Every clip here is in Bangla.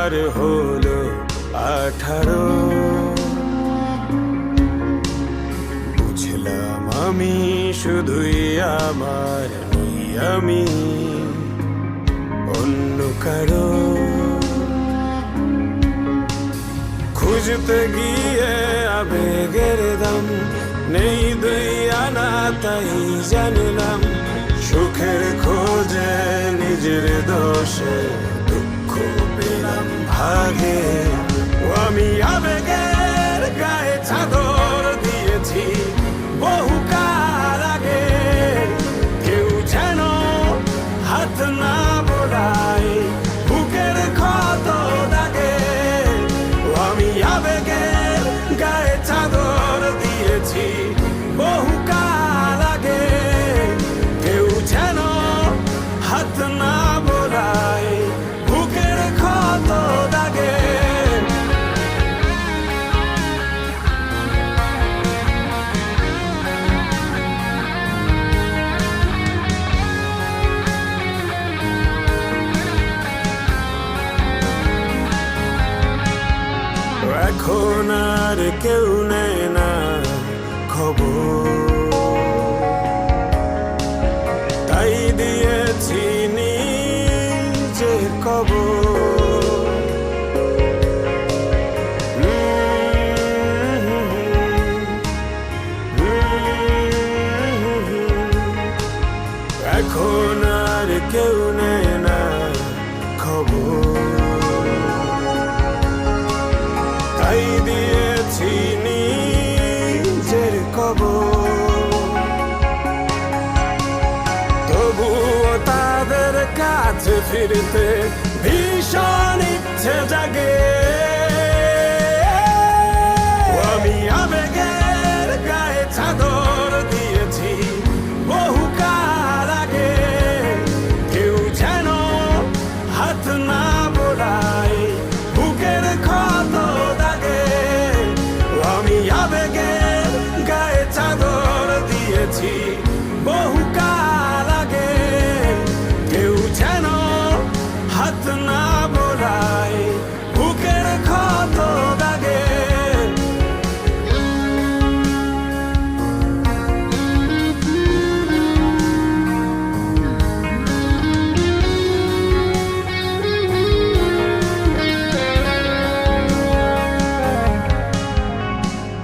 আমার হলো 18, বুঝলাম আমি শুধুই আমার নই, আমি অন্য কারো। খুঁজতে গিয়ে আবেগের দাম নেই 2 আনা, তাই জানলাম সুখের খোঁজে নিজের দোষে দুঃখ পেলাম ভাগে। আমি আবেগের গায়ে চাদর দিয়েছি বহুকাল আগে, কেউ যেন হাত না বোলায় বুকের ক্ষত দাগে। আমি আবেগের গায়ে চাদর দিয়েছি বহুকাল আগে, কেউ যেন হাত না বোলায় বুকের ক্ষত দাগে। এখন আর কেউ নেয় না খবর, তাই দিয়েছি নিজের কবর। এখন আর কেউ নেয় না খবর, তাই দিয়েছি নিজের কবর। তবুও তাদের কাছে ফিরতে ভীষণ ইচ্ছে জাগে। আমি আবেগের গায়ে চাদর দিয়েছি বহুকাল আগে, কেউ যেন হাত না বোলায় বুকের ক্ষত দাগে। আমি আবেগের গায়ে চাদর দিয়েছি বহুকাল আগে, কেউ যেন হাত না বোলায় বুকের ক্ষত দাগে।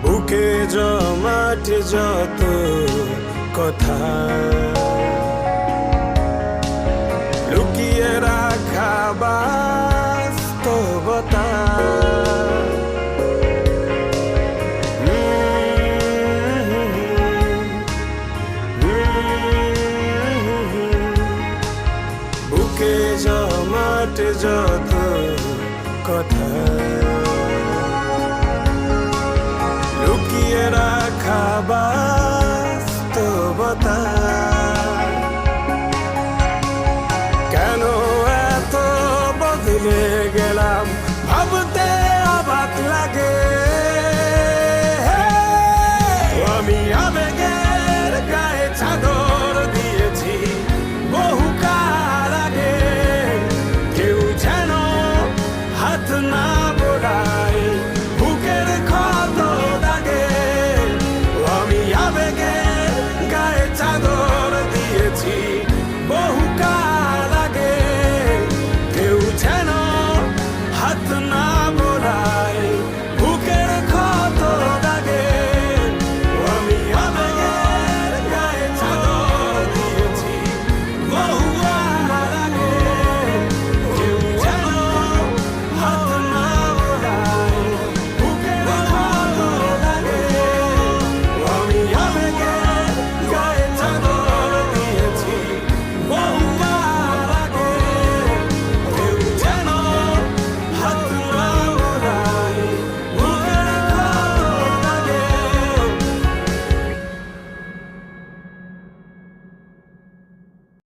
বুকে জমাটে যত কথা, লুকিয়ে রাখা বাস্তবতা। বুকে জমাটে যত কথা, লুকিয়ে রাখা বাস্তবতা। কেন এত বদলে গেল